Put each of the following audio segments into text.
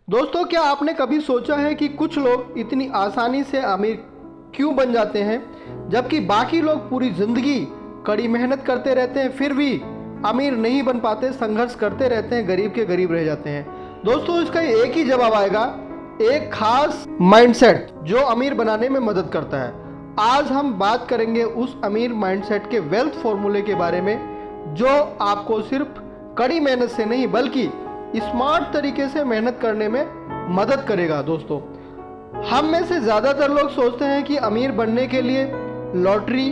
दोस्तों, क्या आपने कभी सोचा है कि कुछ लोग इतनी आसानी से अमीर क्यों बन जाते हैं, जबकि बाकी लोग पूरी जिंदगी कड़ी मेहनत करते रहते हैं फिर भी अमीर नहीं बन पाते, संघर्ष करते रहते हैं, गरीब के गरीब रह जाते हैं। दोस्तों, इसका एक ही जवाब आएगा, एक खास माइंडसेट जो अमीर बनाने में मदद करता है। आज हम बात करेंगे उस अमीर माइंडसेट के वेल्थ फॉर्मूले के बारे में, जो आपको सिर्फ कड़ी मेहनत से नहीं बल्कि स्मार्ट तरीके से मेहनत करने में मदद करेगा। दोस्तों, हम में से ज़्यादातर लोग सोचते हैं कि अमीर बनने के लिए लॉटरी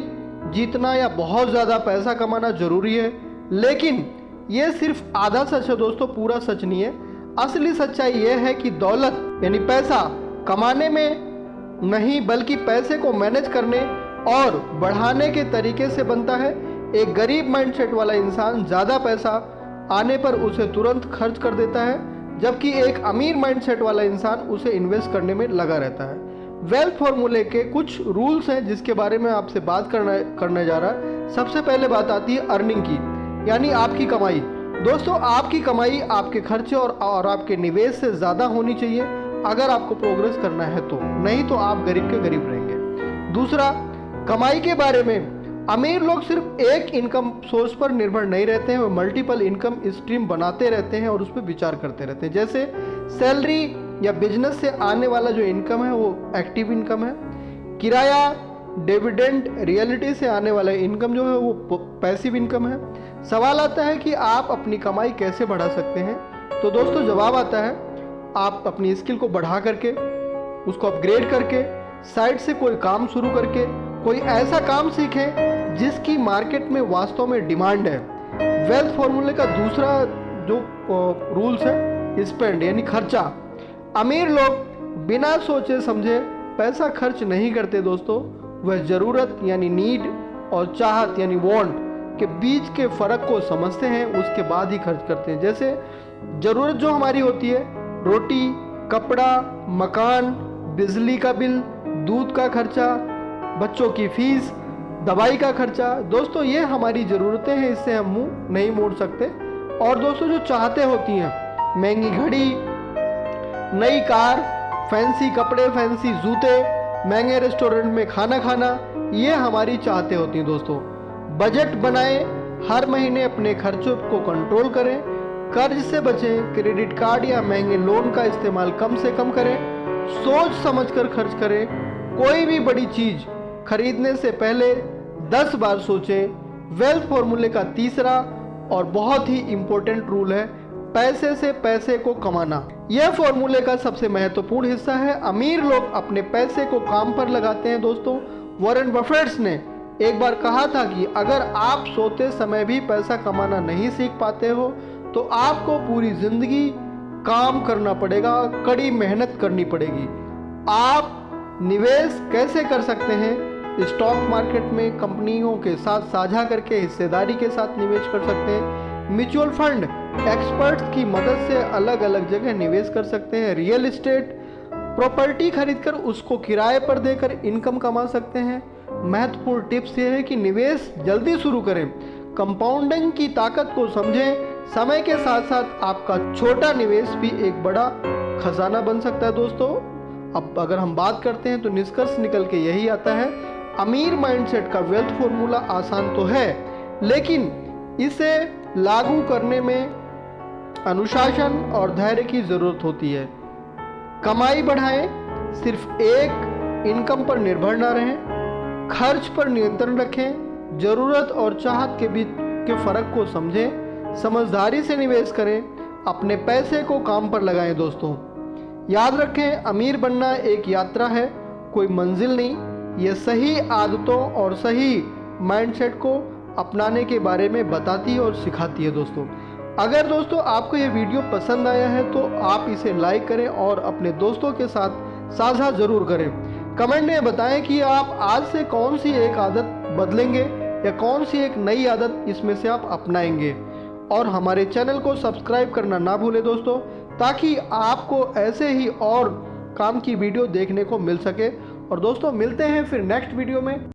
जीतना या बहुत ज़्यादा पैसा कमाना ज़रूरी है, लेकिन ये सिर्फ आधा सच है दोस्तों, पूरा सच नहीं है। असली सच्चाई यह है कि दौलत यानी पैसा कमाने में नहीं बल्कि पैसे को मैनेज करने और बढ़ाने के तरीके से बनता है। एक गरीब माइंडसेट वाला इंसान ज़्यादा पैसा आने पर उसे तुरंत खर्च कर देता है, जबकि एक अमीर माइंडसेट वाला इंसान उसे इन्वेस्ट करने में लगा रहता है। वेल्थ फॉर्मूले के कुछ रूल्स हैं जिसके बारे में आपसे बात करने जा रहा है। सबसे पहले बात आती है अर्निंग की, यानी आपकी कमाई। दोस्तों, आपकी कमाई आपके खर्चे और आपके निवेश से ज़्यादा होनी चाहिए अगर आपको प्रोग्रेस करना है तो, नहीं तो आप गरीब के गरीब रहेंगे। दूसरा, कमाई के बारे में अमीर लोग सिर्फ एक इनकम सोर्स पर निर्भर नहीं रहते हैं, वो मल्टीपल इनकम स्ट्रीम बनाते रहते हैं और उस पर विचार करते रहते हैं। जैसे सैलरी या बिजनेस से आने वाला जो इनकम है वो एक्टिव इनकम है, किराया, डिविडेंड, रियलिटी से आने वाला इनकम जो है वो पैसिव इनकम है। सवाल आता है कि आप अपनी कमाई कैसे बढ़ा सकते हैं, तो दोस्तों जवाब आता है, आप अपनी स्किल को बढ़ा करके, उसको अपग्रेड करके, साइड से कोई काम शुरू करके, कोई ऐसा काम सीखें जिसकी मार्केट में वास्तव में डिमांड है। वेल्थ फॉर्मूले का दूसरा जो रूल्स है स्पेंड यानी खर्चा। अमीर लोग बिना सोचे समझे पैसा खर्च नहीं करते दोस्तों, वह ज़रूरत यानी नीड और चाहत यानी वांट के बीच के फ़र्क को समझते हैं, उसके बाद ही खर्च करते हैं। जैसे ज़रूरत जो हमारी होती है, रोटी, कपड़ा, मकान, बिजली का बिल, दूध का खर्चा, बच्चों की फीस, दवाई का खर्चा, दोस्तों ये हमारी ज़रूरतें हैं, इससे हम मुंह नहीं मोड़ सकते। और दोस्तों जो चाहते होती हैं, महंगी घड़ी, नई कार, फैंसी कपड़े, फैंसी जूते, महंगे रेस्टोरेंट में खाना खाना, ये हमारी चाहते होती हैं। दोस्तों, बजट बनाएं, हर महीने अपने खर्चों को कंट्रोल करें, कर्ज से बचें, क्रेडिट कार्ड या महंगे लोन का इस्तेमाल कम से कम करें, सोच समझकर खर्च करें, कोई भी बड़ी चीज़ खरीदने से पहले 10 बार सोचें। वेल्थ फॉर्मूले का तीसरा और बहुत ही इंपॉर्टेंट रूल है पैसे से पैसे को कमाना। यह फॉर्मूले का सबसे महत्वपूर्ण हिस्सा है। अमीर लोग अपने पैसे को काम पर लगाते हैं। दोस्तों, वॉरेन बफेट ने एक बार कहा था कि अगर आप सोते समय भी पैसा कमाना नहीं सीख पाते हो तो आपको पूरी जिंदगी काम करना पड़ेगा, कड़ी मेहनत करनी पड़ेगी। आप निवेश कैसे कर सकते हैं? स्टॉक मार्केट में कंपनियों के साथ साझा करके हिस्सेदारी के साथ निवेश कर सकते हैं। म्यूचुअल फंड एक्सपर्ट्स की मदद से अलग अलग जगह निवेश कर सकते हैं। रियल एस्टेट प्रॉपर्टी खरीदकर उसको किराए पर देकर इनकम कमा सकते हैं। महत्वपूर्ण टिप्स ये है कि निवेश जल्दी शुरू करें, कंपाउंडिंग की ताकत को समझें। समय के साथ साथ आपका छोटा निवेश भी एक बड़ा खजाना बन सकता है। दोस्तों, अब अगर हम बात करते हैं तो निष्कर्ष निकल के यही आता है, अमीर माइंडसेट का वेल्थ फॉर्मूला आसान तो है, लेकिन इसे लागू करने में अनुशासन और धैर्य की जरूरत होती है। कमाई बढ़ाएं, सिर्फ एक इनकम पर निर्भर न रहें, खर्च पर नियंत्रण रखें, जरूरत और चाहत के बीच के फर्क को समझें, समझदारी से निवेश करें, अपने पैसे को काम पर लगाएं। दोस्तों, याद रखें, अमीर बनना एक यात्रा है, कोई मंजिल नहीं। ये सही आदतों और सही माइंडसेट को अपनाने के बारे में बताती है और सिखाती है। दोस्तों, अगर दोस्तों आपको ये वीडियो पसंद आया है तो आप इसे लाइक करें और अपने दोस्तों के साथ साझा ज़रूर करें। कमेंट में बताएं कि आप आज से कौन सी एक आदत बदलेंगे या कौन सी एक नई आदत इसमें से आप अपनाएंगे। और हमारे चैनल को सब्सक्राइब करना ना भूलें दोस्तों, ताकि आपको ऐसे ही और काम की वीडियो देखने को मिल सके। और दोस्तों, मिलते हैं फिर नेक्स्ट वीडियो में।